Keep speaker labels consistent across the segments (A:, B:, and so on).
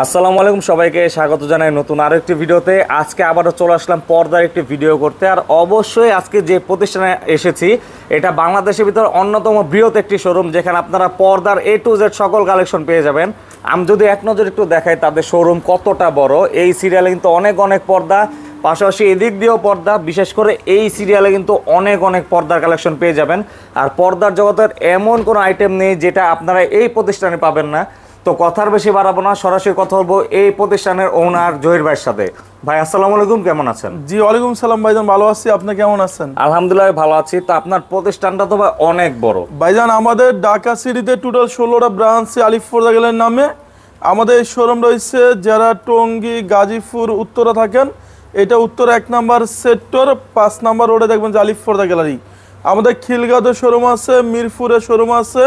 A: আসসালামু আলাইকুম সবাইকে স্বাগত জানাই নতুন আরো একটি ভিডিওতে। আজকে আবারও চলে আসলাম পর্দার একটি ভিডিও করতে। আর অবশ্যই আজকে যে প্রতিষ্ঠানে এসেছি এটা বাংলাদেশের ভিতর অন্যতম বৃহৎ একটি শোরুম, যেখানে আপনারা পর্দার A to Z সকল কালেকশন পেয়ে যাবেন। আমি যদি এক নজর একটু দেখাই তাদের শোরুম কতটা বড়। এই সিরিয়ালে কিন্তু অনেক পর্দা, পাশাপাশি এদিক দিয়েও পর্দা, বিশেষ করে এই সিরিয়ালে কিন্তু অনেক পর্দার কালেকশন পেয়ে যাবেন। আর পর্দার জগতের এমন কোনো আইটেম নেই যেটা আপনারা এই প্রতিষ্ঠানে পাবেন না। তো কথার বেশি বাড়াবো না, সরাসরি কথা বলবো এই প্রতিষ্ঠানের ওনার জহির ভাইয়ের সাথে। ভাই আসসালামু আলাইকুম, কেমন আছেন?
B: জি ওয়ালাইকুম সালাম ভাইজান, ভালো আছি। আপনি কেমন আছেন?
A: আলহামদুলিল্লাহ ভালো আছি। তো আপনার প্রতিষ্ঠানটা তো ভাই অনেক বড়।
B: ভাইজান আমাদের ঢাকা সিটিতে টোটাল 16টা ব্রাঞ্চ আলিফ পর্দা গ্যালারির নামে। আমাদের এই শোরুম রয়েছে যারা টঙ্গী, গাজীপুর, উত্তরা থাকেন, এটা উত্তর 1 নম্বর সেক্টর 5 নম্বর রোডে দেখবেন যে আলিফ পর্দা গ্যালারি। আমাদের খিলগাঁওতে শোরুম আছে, মিরপুরে শোরুম আছে,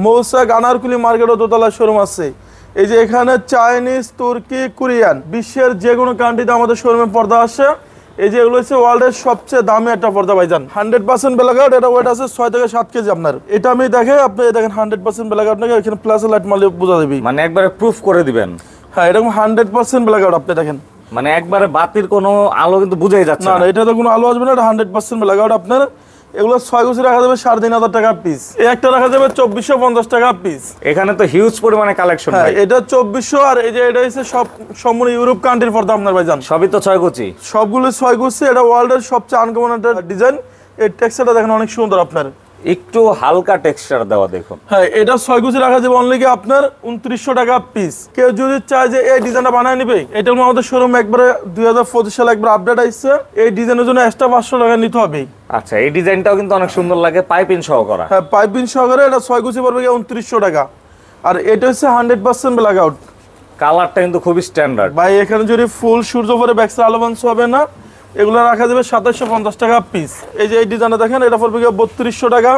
B: মৌসাক আনারকুলি মার্কেটও দোতলায় শোরুম আছে। এই যে এখানে চাইনিজ, তুর্কি, কোরিয়ান, বিশ্বের যে কোনো কান্ট্রিতে আমাদের শোরুমে পর্দা আসে। এই যে এগুলো হচ্ছে ওয়ার্ল্ডের সবচেয়ে দামি একটা পর্দা ভাইজান, 100% ব্ল্যাকআউট। এটা ওয়েট আছে 6 থেকে 7 কেজি আপনার। এটা আমি দেখে আপনি দেখেন 100% ব্ল্যাকআউট নাকি এখানে প্লাস লাইট মারলে বোঝা যাবে,
A: মানে একবারে প্রুফ করে দিবেন।
B: হ্যাঁ এরকম 100% ব্ল্যাকআউট আপনি দেখেন,
A: মানে একবারে বাতির কোনো আলো কিন্তু বুঝাই যাচ্ছে
B: না
A: না।
B: না এটাতে কোনো আলো আসবে না, এটা 100% ব্ল্যাকআউট আপনার। এগুলো 6 গুছি রাখা যাবে 3,500 টাকা পিস, এই একটা রাখা যাবে 2450 টাকা পিস।
A: এখানে তো হিউজ পরিমাণে কালেকশন।
B: হ্যাঁ এটা 2400, আর এই যে এটা হচ্ছে সব সম্পূর্ণ ইউরোপ কান্ট্রির পর্দা আপনার ভাইজান।
A: সবই তো 6 গুচি,
B: সবগুলো 6 গুছি। এটা ওয়ার্ল্ডের সবচেয়ে আনকমন একটা ডিজাইন। এই টেক্সচারটা দেখেন অনেক সুন্দর আপনার,
A: একটু হালকা টেক্সচার দেওয়া দেখুন।
B: হ্যাঁ এটা 6 গুছি রাখা যাবে অনলি আপনার 2900 টাকা পিস। কেউ যদি চায় যে এই ডিজাইনটা বানায় নিবে, এটা আমাদের শোরুম একবারে 2025 সালে একবার আপডেট আসছে। এই ডিজাইনের জন্য এক্সট্রা 500 টাকা নিতে হবে।
A: আচ্ছা, এই ডিজাইনটাও কিন্তু অনেক সুন্দর লাগে, পাইপিং সহ করা।
B: হ্যাঁ পাইপিং সহকারে এটা 6 গুছি পড়বে 2900 টাকা। আর এটা হচ্ছে 100% ব্ল্যাকআউট।
A: কালারটা কিন্তু খুবই স্ট্যান্ডার্ড
B: ভাই এখানে যদি ফুল সূর্য পরে ব্যাকসাইড আলো বান্স হবে না, এগুলো রাখা যাবে 2750 টাকা পিস। এই যে এই ডিজাইনটা দেখেন, এটা পড়বে 3200 টাকা।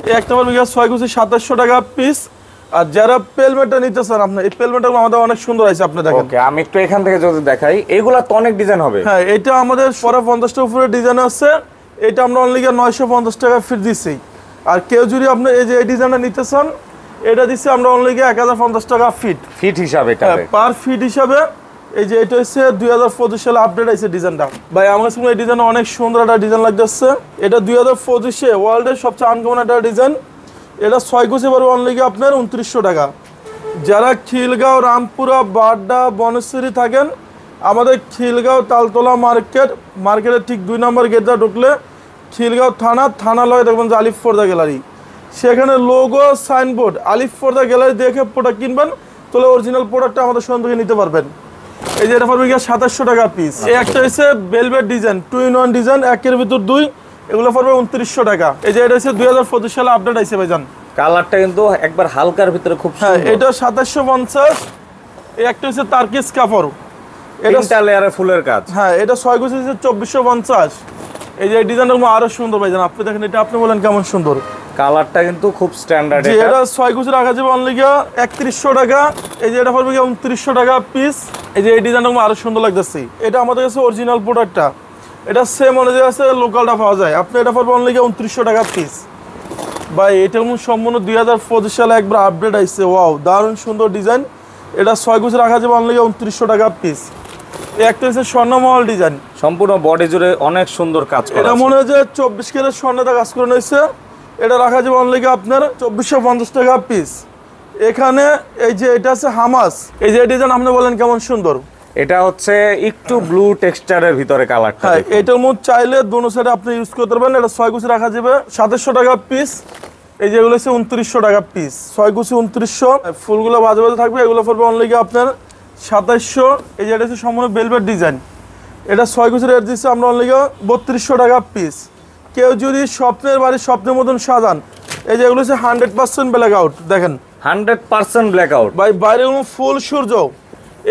B: এই একটা পড়বে 6 গুছি 2700 টাকা পিস। আর যারা পেলমেটটা নিতে চান, আপনার এই পেলমেটটা আমাদের অনেক সুন্দর আছে, আপনি দেখেন।
A: ওকে, আমি একটু এখান থেকে যদি দেখাই, এগুলা তো অনেক ডিজাইন হবে।
B: হ্যাঁ এটা আমাদের 50টা উপরে ডিজাইন আছে। এটা আমরা অনলি 950 টাকা ফিট দিচ্ছি। আর কেউ যদি আপনি এই যে এই ডিজাইনটা নিতে চান, এটা দিচ্ছি আমরা অনলি 1050 টাকা ফিট
A: ফিট হিসাবে এটা
B: পার ফিট হিসাবে। এই যে এটা হচ্ছে 2025 সালে আপডেট আছে ডিজাইনটা। ভাই আমার কাছে এই ডিজাইনটা অনেক সুন্দর একটা ডিজাইন লাগতেছে। এটা 2025-এ ওয়ার্ল্ডের সবচেয়ে আনকমন একটা ডিজাইন। এটা 6 গুছি পড়বে অনলি আপনার 2900 টাকা। যারা খিলগাঁও, রামপুরা, বাড্ডা, বনশ্রী থাকেন, আমাদের খিলগাঁও তালতলা মার্কেটের ঠিক 2 নম্বর গেটটা ঢুকলে খিলগাঁও থানা লয় দেখবেন যে আলিফ পর্দা গ্যালারি। সেখানে লোগো সাইনবোর্ড আলিফ পর্দা গ্যালারি দেখে প্রোডাক্ট কিনবেন, তাহলে অরিজিনাল প্রোডাক্টটা আমাদের সঙ্গে থেকে নিতে পারবেন। এই যে এটা পড়বে 2700 টাকা পিস। এই একটা হচ্ছে ভেলভেট ডিজাইন, 2-in-1 ডিজাইন, একের ভিতর 2, এগুলো পড়বে 2900 টাকা। এই যে এটা হচ্ছে 2025 সালে আপডেট আছে ভাইজান।
A: কালারটা কিন্তু একবার হালকার ভিতরে খুব
B: হ্যাঁ
A: সুন্দর।
B: এটা 2750। এই একটা হচ্ছে তার্কিস কাপড়, এটা
A: তিনটা লেয়ারে ফুলের কাজ।
B: হ্যাঁ এটা 6 গুছি হচ্ছে 2450। এই যে এই ডিজাইনটা আরো সুন্দর ভাইজান, আপনি দেখেন এটা, আপনি বলেন কেমন সুন্দর।
A: কালারটা কিন্তু খুব স্ট্যান্ডার্ড।
B: যে এটা 6 গুছি রাখা যাবে অনলি 3100 টাকা। এই যে এটা পড়বে 2900 টাকা পিস। এই যে এই ডিজাইনটা আরো সুন্দর লাগতেছে। এটা আমাদের কাছে অরিজিনাল প্রোডাক্টটা, এটা সেম অনুযায়ী আছে, লোকালটা পাওয়া যায়। আপনি এটা পড়বে অনলি 2900 টাকা পিস। ভাই এটা সম্পূর্ণ 2025 সালে একবার আপডেট আসছে। ওয়াও দারুণ সুন্দর ডিজাইন। এটা 6 গুছি রাখা যাবে অনলি 2900 টাকা পিস। এই একটা হচ্ছে স্বর্ণমহল ডিজাইন,
A: সম্পূর্ণ বডি জুড়ে অনেক সুন্দর কাজ করা।
B: এটা মনে হয় যে 24 ক্যারেট স্বর্ণতে কাজ করে নিয়েছে। এটা রাখা যাবে অনলি আপনার 2450 টাকা পিস। এখানে এই যে এটা আছে হামাস, এই যে ডিজাইন আপনি বলেন কেমন সুন্দর।
A: এটা হচ্ছে একটু ব্লু টেক্সচারের ভিতরে কালারটা।
B: হ্যাঁ এটার মধ্যে চাইলে দোনো সাইডে আপনি ইউজ করতে পারবেন। এটা 6 গুছি রাখা যাবে 2700 টাকা পিস। এই যে এগুলো হচ্ছে 2900 টাকা পিস। 6 গুছি 2900, ফুলগুলো বাজে বাজে থাকবে, এগুলো পড়বে অনলি আপনার 2700। এই যে এটা হচ্ছে সম্পূর্ণ ভেলভেট ডিজাইন। এটা 6 গুছি রেট দিচ্ছে আমরা অনলি 3200 টাকা পিস। কেউ যদি স্বপ্নের বাড়ি স্বপ্নের মতন সাজান, এই যে এগুলো হচ্ছে 100% ব্ল্যাকআউট। দেখেন
A: 100% ব্ল্যাকআউট।
B: ভাই বাইরে কোনো ফুল সূর্য,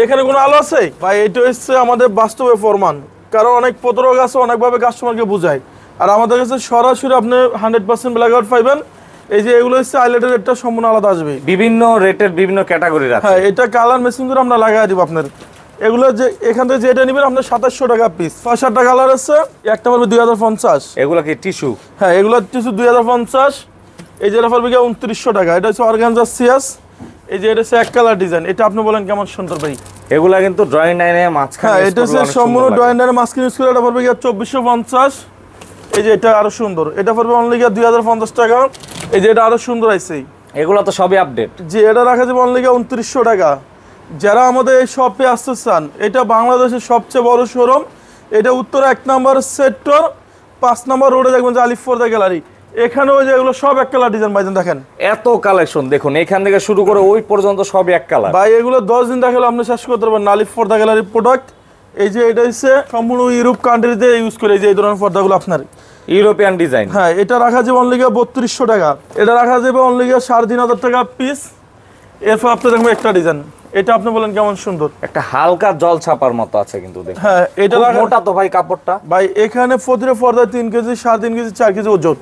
B: এখানে কোনো আলো আছে ভাই? এটা হচ্ছে আমাদের বাস্তবে প্রমাণ, কারণ অনেক প্রতারক আছে অনেকভাবে কাস্টমারকে বোঝায়। আর আমাদের কাছে সরাসরি আপনি 100% ব্ল্যাকআউট পাইবেন। এই যে এগুলো হচ্ছে আইলাইটের রেটটা সম্পূর্ণ আলাদা আসবে,
A: বিভিন্ন রেটের বিভিন্ন ক্যাটাগরির আছে।
B: হ্যাঁ এটা কালার মেশিন করে আমরা লাগাই দিব আপনার। এগুলো যে এখান থেকে যেটা নেবেন আপনার 2700 টাকা পিস। 6-7টা কালার আছে, একটা পড়বে 2050।
A: এগুলো কি টিস্যু?
B: হ্যাঁ এগুলো টিস্যু 2050। এই যেটা পড়বে 2900 টাকা। এটা হচ্ছে অর্গানজা সিয়াস। এই যে এটা হচ্ছে এক কালার ডিজাইন, এটা আপনি বলেন কেমন সুন্দর ভাই।
A: এগুলা কিন্তু ড্রয়িং লাইনে মাঝখানে
B: হ্যাঁ এটা হচ্ছে সম্পূর্ণ ড্রয়িং লাইনের মাঝখানে ইউজ করে, এটা পড়বে গিয়ে 2450। এই যে এটা আরো সুন্দর, এটা পড়বে অনলি গিয়ে 2050 টাকা। এই যে এটা আরো সুন্দর আছে,
A: এগুলা তো সবই আপডেট।
B: যে এটা রাখা যাবে অনলি গিয়ে 2900 টাকা। যারা আমাদের এই শপে আসতে চান, এটা বাংলাদেশের সবচেয়ে বড় শোরুম, এটা উত্তর 1 নম্বর সেক্টর 5 নম্বর রোডে দেখবেন যে আলিফ ফরদা গ্যালারি, এখানে ওই যে এগুলো সব এক কালার ডিজাইন ভাইজান দেখেন।
A: এত কালেকশন দেখুন, এখান থেকে শুরু করে ওই পর্যন্ত সবই এক কালার
B: ভাই। এগুলো 10 দিন দেখালে আপনি শেষ করতে পারবেন না। আলিফ ফরদা গ্যালারির প্রোডাক্ট। এই যে এটা হচ্ছে সম্পূর্ণ ইউরোপ কান্ট্রিতে ইউজ করে, এই যে এই ধরনের পর্দাগুলো আপনার
A: ইউরোপিয়ান ডিজাইন।
B: হ্যাঁ এটা রাখা যাবে অনলি গিয়ে 3200 টাকা। এটা রাখা যাবে অনলি গিয়ে 3500 টাকা পিস। এরপর আপনি দেখবেন একটা ডিজাইন, এটা আপনি বলেন কেমন সুন্দর,
A: একটা হালকা জল ছাপার মতো আছে কিন্তু দেখুন।
B: হ্যাঁ এটা
A: মোটা তো ভাই কাপড়টা।
B: ভাই এখানে প্রতিটা পর্দা 3 কেজি 3.5 কেজি 4 কেজি ওজন।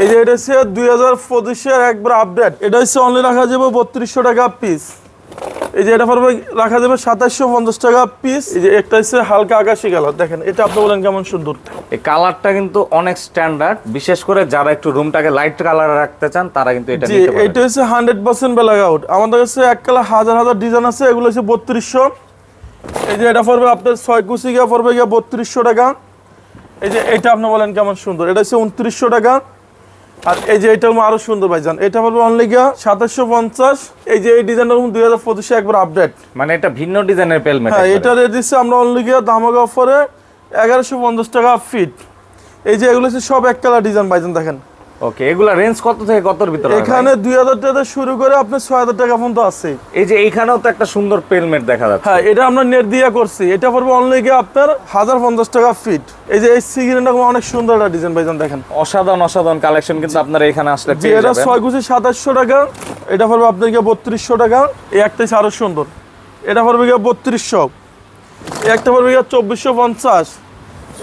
B: এই যে এটা হচ্ছে 2025 এর একবার আপডেট, এটা হচ্ছে অনলি রাখা যাবে 3200 টাকা পিস। এই যে এটা পড়বে রাখা যাবে 2750 টাকা পিস। এই যে একটা হচ্ছে হালকা আকাশি কালার, দেখেন এটা আপনি বলেন কেমন সুন্দর।
A: এই কালারটা কিন্তু অনেক স্ট্যান্ডার্ড, বিশেষ করে যারা একটু রুমটাকে লাইট কালারে রাখতে চান তারা কিন্তু এটা নিতে পারেন।
B: এটা হচ্ছে 100% ব্ল্যাক আউট। আমাদের কাছে এক কালার হাজার হাজার ডিজাইন আছে, এগুলো হচ্ছে 3200। এই যে এটা পড়বে আপনার 6 কুচি গিয়ে পড়বে গিয়ে 3200 টাকা। এই যে এটা আপনি বলেন কেমন সুন্দর, এটা হচ্ছে 2900 টাকা। আর এই যে এটা আরো সুন্দর ভাইজান, এটা পড়বে অনলি গিয়া 2750। এই যে এই ডিজাইনটা 2025 একবার আপডেট,
A: মানে এটা ভিন্ন ডিজাইনের পেলমেট।
B: হ্যাঁ এটা রেট দিচ্ছে আমরা অনলি গিয়া ধামাকা অফারে 1150 টাকা ফিট। এই যে এগুলো হচ্ছে সব এক কালার ডিজাইন ভাইজান দেখেন।
A: ওকে, এগুলা রেঞ্জ কত থেকে কতর ভিতরে?
B: এখানে 2000 টাকা থেকে শুরু করে আপনি 6000 টাকা পর্যন্ত আছে।
A: এই যে এইখানেও তো একটা সুন্দর পেলমেট দেখা যাচ্ছে।
B: হ্যাঁ এটা আমরা নেট দিয়ে করছি, এটা পড়বে অনলি গিয়ে আপনার 1050 টাকা ফিট। এই যে এই সিগিনটা অনেক সুন্দর একটা ডিজাইন ভাইজান দেখেন।
A: অসাধারণ অসাধারণ কালেকশন কিন্তু আপনারা এখানে আসলে
B: যে
A: পেয়ে
B: এটা
A: যাবেন।
B: 6 কুচি 2700 টাকা, এটা পড়বে আপনার গিয়ে 3200 টাকা। এই একটা আরো সুন্দর, এটা পড়বে গিয়ে 3200। এই একটা পড়বে গিয়ে 2450।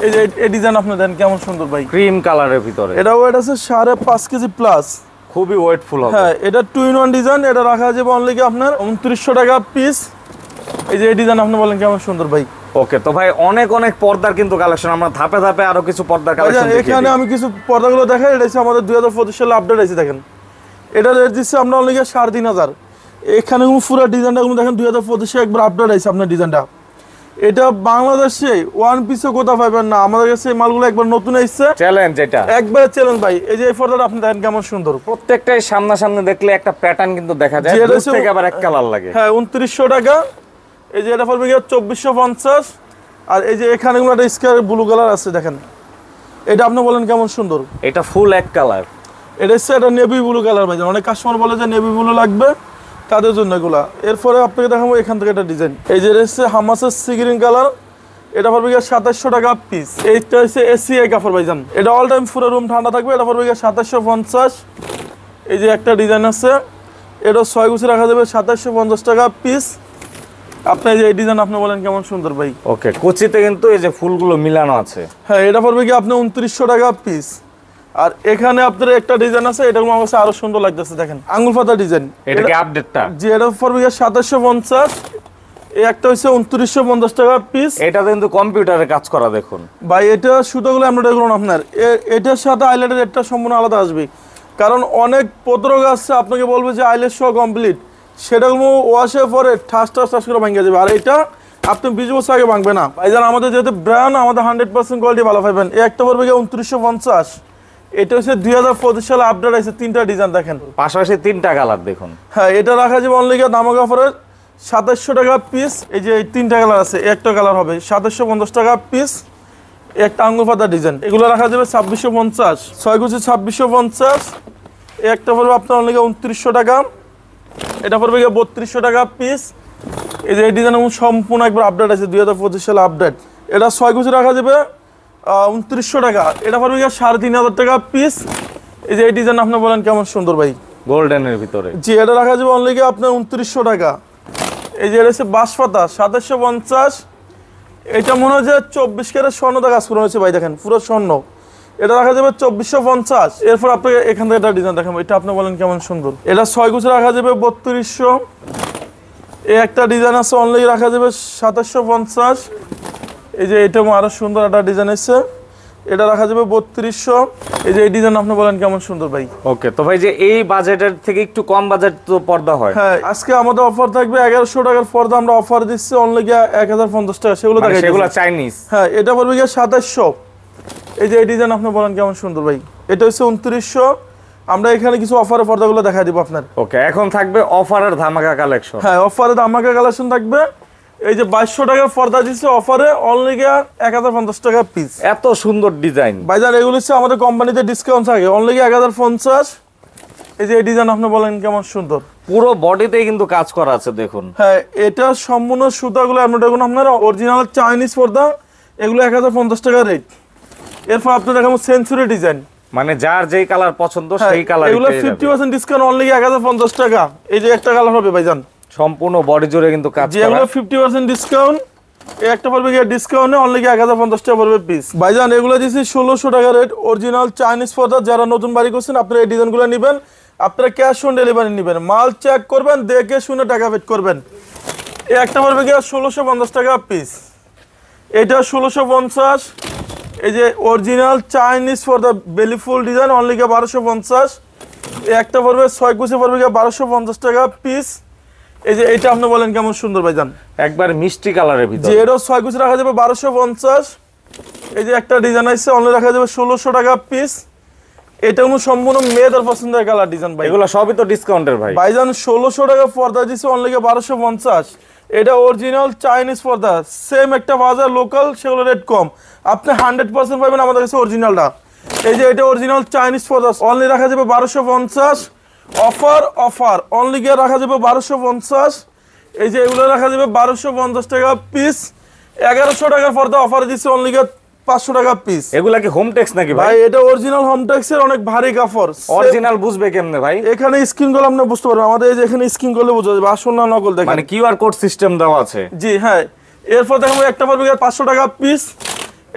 B: এই যে এই ডিজাইন আপনি দেন কেমন সুন্দর ভাই,
A: ক্রিম কালারের ভিতরে।
B: এটা ওয়েট আছে 5.5 কেজি প্লাস,
A: খুবই ওয়েটফুল হবে।
B: হ্যাঁ এটা 2-in-1 ডিজাইন, এটা রাখা যাবে অনলি কি আপনার 2900 টাকা পিস। এই যে এই ডিজাইন আপনি বলেন কেমন সুন্দর ভাই।
A: ওকে, তো ভাই অনেক অনেক পর্দার কিন্তু কালেকশন, আমরা ধাপে ধাপে আরো কিছু পর্দার কালেকশন দেখিয়ে
B: এখানে
A: দিই।
B: আমি কিছু পর্দাগুলো দেখাই, এটা হচ্ছে আমাদের 2025 সালে আপডেট আছে দেখেন। এটা রেট দিচ্ছে আমরা অনলি 3500। এখানে পুরো ডিজাইনটা দেখেন 2025 একবার আপডেট আছে আপনার ডিজাইনটা। এটা বাংলাদেশে ওয়ান পিসও কোথাও পাবেন না, আমাদের কাছে এই মালগুলো একবার নতুন এসেছে,
A: চ্যালেঞ্জ এটা
B: একবারে চ্যালেঞ্জ ভাই। এই যে এই পর্দাটা আপনি দেখেন কেমন সুন্দর,
A: প্রত্যেকটাই সামনাসামনি দেখলে একটা প্যাটার্ন কিন্তু দেখা যায়,
B: যেটা
A: দূর
B: হচ্ছে-
A: থেকে আবার এক কালার লাগে।
B: হ্যাঁ 2900 টাকা। এই যে এটা পড়বে গিয়ে 2450। আর এই যে এখানে একটা স্কাই ব্লু কালার আছে দেখেন, এটা আপনি বলেন কেমন সুন্দর।
A: এটা ফুল এক কালার।
B: এটা হচ্ছে এটা নেভি ব্লু কালার ভাই, অনেক কাস্টমার বলে যে নেভি ব্লু লাগবে, তাদের জন্য এগুলা। এরপরে আপনাকে দেখাবো এখান থেকে একটা ডিজাইন, এই যে হচ্ছে হামাসের সি গ্রিন কালার, এটা পড়বে গিয়ে 2700 টাকা পিস। এইটা হচ্ছে এসিআই কাপড় ভাইজান, এটা অল টাইম পুরো রুম ঠান্ডা থাকবে, এটা পড়বে গিয়ে 2750। এই যে একটা ডিজাইন আছে, এটা 6 গুছি রাখা যাবে 2750 টাকা পিস। আপনি যে এই ডিজাইন আপনি বলেন কেমন সুন্দর ভাই।
A: ওকে, কুচিতে কিন্তু এই যে ফুলগুলো মিলানো আছে।
B: হ্যাঁ এটা পড়বে কি আপনি 2900 টাকা পিস। আর এখানে আপনার একটা ডিজাইন আছে, এটা আমার কাছে আরো সুন্দর লাগতেছে দেখেন, আঙ্গুল পাতা ডিজাইন।
A: এটা কি আপডেটটা?
B: জি এটা পড়বে কি 2750। এই একটা হচ্ছে 2950 টাকা পিস।
A: এটা কিন্তু কম্পিউটারে কাজ করা দেখুন
B: ভাই। এটা সুতোগুলো এমব্রয়ডারি করুন আপনার, এটার সাথে আইল্যান্ডের রেটটা সম্পূর্ণ আলাদা আসবে, কারণ অনেক পত্রক আছে আপনাকে বলবে যে আইল্যান্ড সহ কমপ্লিট, সেটাগুলো ওয়াশের পরে ঠাস ঠাস ঠাস করে ভাঙিয়ে যাবে। আর এটা আপনি 20 বছর আগে ভাঙবে না ভাইজান। আমাদের যেহেতু ব্র্যান্ড, আমাদের 100% কোয়ালিটি ভালো পাবেন। এই একটা পড়বে গিয়ে 2950। এটা হচ্ছে 2025 সালে আপডেট আছে, 3টা ডিজাইন দেখেন,
A: পাশাপাশি 3টা কালার দেখুন।
B: হ্যাঁ এটা রাখা যাবে অনলি গিয়ে দামা কাপড়ের 2700 টাকা পিস। এই যে এই 3টা কালার আছে, একটা কালার হবে 2750 টাকা পিস। একটা আঙ্গুল পাতা ডিজাইন, এগুলো রাখা যাবে 2650। 6 গুছি 2650। এই একটা পড়বে আপনার অনলি গিয়ে 2900 টাকা, এটা পড়বে গিয়ে 3200 টাকা পিস। এই যে এই ডিজাইন সম্পূর্ণ একবার আপডেট আছে, 2025 সালে আপডেট। এটা 6 গুছি রাখা যাবে 2900 টাকা, এটা পড়বে গিয়ে 3500 টাকা পিস। এই যে এই ডিজাইন আপনি বলেন কেমন সুন্দর ভাই,
A: গোল্ডেনের ভিতরে।
B: জি এটা রাখা যাবে অনলি গিয়ে আপনার 2900 টাকা। এই যে এটা হচ্ছে বাঁশপাতা 2750। এটা মনে হয় যে 24 ক্যারেট স্বর্ণটা কাজ করা হয়েছে ভাই, দেখেন পুরো স্বর্ণ। এটা রাখা যাবে 2450। এরপর আপনাকে এখান থেকে একটা ডিজাইন দেখাবো, এটা আপনি বলেন কেমন সুন্দর। এটা 6 গুছি রাখা যাবে 3200। এই একটা ডিজাইন আছে অনলি রাখা যাবে 2750। এই যে এটা আরো সুন্দর একটা ডিজাইন এসছে, এটা রাখা যাবে 3200। এই যে এই ডিজাইন আপনি বলেন কেমন সুন্দর ভাই।
A: ওকে, তো ভাই যে এই বাজেটের থেকে একটু কম বাজেট তো পর্দা হয়।
B: হ্যাঁ, আজকে আমাদের অফার থাকবে 1100 টাকার পর্দা আমরা অফার দিচ্ছি অনলি গিয়া 1050 টাকা, সেগুলো
A: মানে
B: দেখাই
A: সেগুলো চাইনিজ।
B: হ্যাঁ, এটা পড়বে গিয়া 2700। এই যে এই ডিজাইন আপনি বলেন কেমন সুন্দর ভাই, এটা হচ্ছে 2900। আমরা এখানে কিছু অফারের পর্দাগুলো দেখাই দিব আপনার।
A: ওকে, এখন থাকবে অফারের ধামাকা কালেকশন।
B: হ্যাঁ, অফারে ধামাকা কালেকশন থাকবে। এই যে 2200 টাকার পর্দা দিচ্ছে অফারে অনলি গিয়া 1050 টাকা পিস।
A: এত সুন্দর ডিজাইন
B: ভাইজান এগুলো হচ্ছে আমাদের কোম্পানিতে ডিসকাউন্ট থাকে অনলি গিয়া 1050। এই যে এই ডিজাইন আপনি বলেন কেমন সুন্দর,
A: পুরো বডিতেই কিন্তু কাজ করা আছে দেখুন।
B: হ্যাঁ এটা সম্পূর্ণ সুতাগুলো আপনার দেখুন, আপনার অরিজিনাল চাইনিজ পর্দা, এগুলো 1050 টাকা রেট। এরপর আপনার দেখাবো সেঞ্চুরি ডিজাইন,
A: মানে যার যেই কালার পছন্দ সেই কালার।
B: এগুলো 50% ডিসকাউন্ট অনলি 1050 টাকা। এই যে একটা কালার হবে ভাইজান,
A: সম্পূর্ণ বডি জুড়ে কিন্তু কাজ করা।
B: যেগুলো 50% ডিসকাউন্ট, এই একটা পড়বে গিয়ে ডিসকাউন্টে অনলি 1050 টাকা পড়বে পিস। ভাইজান এগুলো দিচ্ছি 1600 টাকা রেট, অরিজিনাল চাইনিজ পর্দা। যারা নতুন বাড়ি করছেন আপনারা এই ডিজাইনগুলো নেবেন, আপনারা ক্যাশ অন ডেলিভারি নেবেন, মাল চেক করবেন, দেখে শুনে টাকা পেড করবেন। এই একটা পড়বে গিয়ে 1650 টাকা পিস, এটা 1650। এই যে অরিজিনাল চাইনিজ পর্দা বেলি ফুল ডিজাইন অনলি 1250। এই একটা পড়বে 6 কুচি পড়বে 1250 টাকা পিস। এই যে এটা আপনি বলেন কেমন সুন্দর ভাইজান,
A: একবার মিষ্টি কালারের ভিতর।
B: যে এরও 6 কুচি রাখা যাবে 1250। এই যে একটা ডিজাইন আছে অনলি রাখা যাবে 1600 টাকা পিস। এটা কোনো সম্পূর্ণ মেয়েদের পছন্দের কালার ডিজাইন ভাই।
A: এগুলো সবই তো ডিসকাউন্টের ভাই।
B: ভাইজান 1600 টাকা পর্দা দিচ্ছে অনলি 1250। এটা অরিজিনাল চাইনিজ পর্দা, সেম একটা বাজার লোকাল, সেগুলো রেট কম। আপনি 100% পাবেন আমাদের কাছে অরিজিনালটা। এই যে এটা অরিজিনাল চাইনিজ পর্দা অনলি রাখা যাবে 1250। অফার অনলি গিয়ে রাখা যাবে 1250। এই যে এগুলো রাখা যাবে 1250 টাকা পিস। 1100 টাকার পর্দা অফার দিচ্ছে অনলি গিয়ে 500 টাকা পিস।
A: এগুলা কি হোম টেক্স নাকি ভাই?
B: ভাই এটা অরিজিনাল হোমটেক্স এর অনেক ভারী কাপড়।
A: অরিজিনাল বুঝবে কেমনে ভাই?
B: এখানে স্ক্রিন করলে আপনি বুঝতে পারবেন, আমাদের এই যে এখানে স্ক্রিন করলে বোঝা যাবে আসল না নকল। দেখেন
A: মানে কিউআর কোড সিস্টেম দেওয়া আছে।
B: জি হ্যাঁ। এরপর দেখাবো একটা পড়বে 500 টাকা পিস।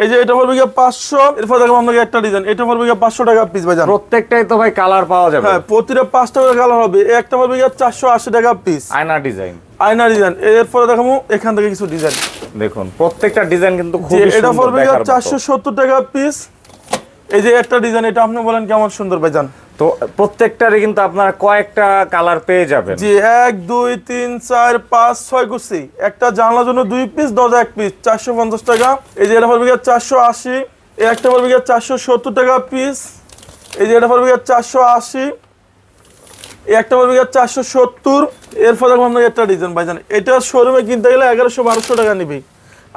B: এই যে এটা পড়বে 500। এরপর দেখাবো আপনাকে একটা ডিজাইন, এটা পড়বে 500 টাকা পিস ভাই। জান
A: প্রত্যেকটাই তো ভাই কালার পাওয়া যাবে।
B: হ্যাঁ, প্রতিটা 5টা করে কালার হবে। একটা পড়বে 480 টাকা পিস,
A: আয়না ডিজাইন।
B: আয়না ডিজাইন। এরপর দেখাবো এখান থেকে কিছু ডিজাইন,
A: দেখুন প্রত্যেকটা ডিজাইন কিন্তু খুব সুন্দর।
B: এটা পড়বে
A: দেখার মতো।
B: 470 টাকা পিস। এই যে একটা ডিজাইন, এটা আপনি বলেন কেমন সুন্দর ভাই। জান
A: তো প্রত্যেকটারই কিন্তু আপনারা কয়েকটা কালার পেয়ে যাবেন।
B: জি 1 2 3 4 5 6 কুচি। একটা জানলার জন্য 2 পিস, দরজা 1 পিস, 450 টাকা। এই যে এটা পড়বে 480। এই একটা পড়বে 470 টাকা পিস। এই যে এটা পড়বে 480। এই একটা পড়বে 470। এরপর দেখো আপনাকে একটা ডিজাইন ভাইজান, এটা শোরুমে কিনতে গেলে 1100-1200 টাকা নিবি,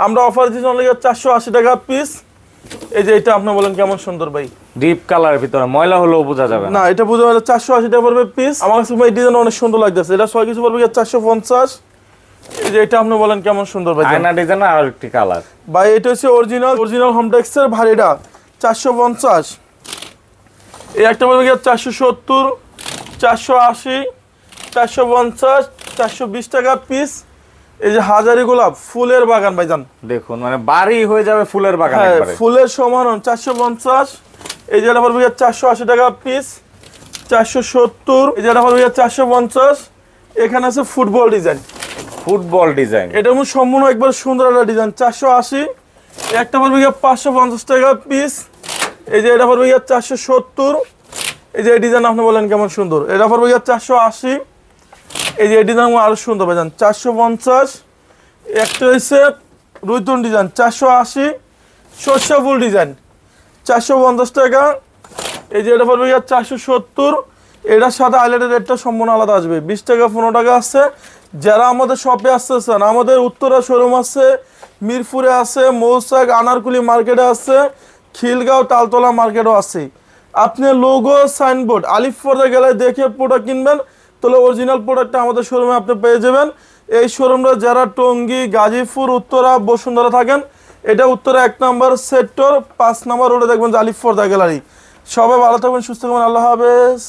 B: আমরা অফার দিচ্ছি অনলি 480 টাকা পিস। এই যে এটা আপনি বলেন কেমন সুন্দর ভাই,
A: ডিপ কালারের ভিতরে ময়লা হলেও বোঝা যাবে
B: না এটা বোঝা যাবে। 480 টাকা পড়বে পিস। আমার কাছে এই ডিজাইন অনেক সুন্দর লাগতেছে, এটা 6 কিছু পড়বে 450। এই যে এটা আপনি বলেন কেমন সুন্দর ভাই।
A: আয়না ডিজাইন আর একটি কালার
B: ভাই এটা হচ্ছে অরিজিনাল হোমটেক্স এর ভারীটা 450। এই একটা পড়বে 470, 480, 450, 420 টাকা পিস। এই যে হাজারি গোলাপ ফুলের বাগান ভাইজান,
A: দেখুন মানে বাড়ি হয়ে যাবে ফুলের বাগান
B: হ্যাঁ
A: একবারে।
B: ফুলের সমান 450। এই যে এটা পড়বে 480 টাকা পিস, 470। এই যে এটা পড়বে 450। এখানে আছে ফুটবল ডিজাইন, এটা সম্পূর্ণ একবার সুন্দর একটা ডিজাইন 480। একটা পড়বে 550 টাকা পিস। এই যে এটা পড়বে 470। এই যে এই ডিজাইন আপনি বলেন কেমন সুন্দর, এটা পড়বে 480। এই যে এই ডিজাইন আরো সুন্দর ভাইজান 450। একটা হচ্ছে রুইতুন ডিজাইন 480। সর্ষা ফুল ডিজাইন 450 টাকা। এই যে এটা পড়বে 470। এটার সাথে আইল্যান্ডের রেটটা সম্পূর্ণ আলাদা আসবে, 20 টাকা 15 টাকা আছে। যারা আমাদের শপে আসতেছেন, আমাদের উত্তরা শোরুম আছে, মিরপুরে আছে, মৌসাক আনারকুলি মার্কেটে আছে, খিলগাঁও তালতলা মার্কেটও আছে। আপনি লোগো সাইনবোর্ড আলিফ পর্দা গেলে দেখে প্রোডাক্ট কিনবেন, তাহলে অরিজিনাল প্রোডাক্টটা আমাদের শোরুমে আপনি পেয়ে যাবেন। এই শোরুমটা যারা টঙ্গী, গাজীপুর, উত্তরা, বসুন্ধরা থাকেন, এটা উত্তরা 1 নম্বর সেক্টর 5 নম্বর রোডে দেখবেন আলিফ পর্দা গ্যালারি। সবাই ভালো থাকবেন, সুস্থ থাকবেন, আল্লাহ হাফেজ।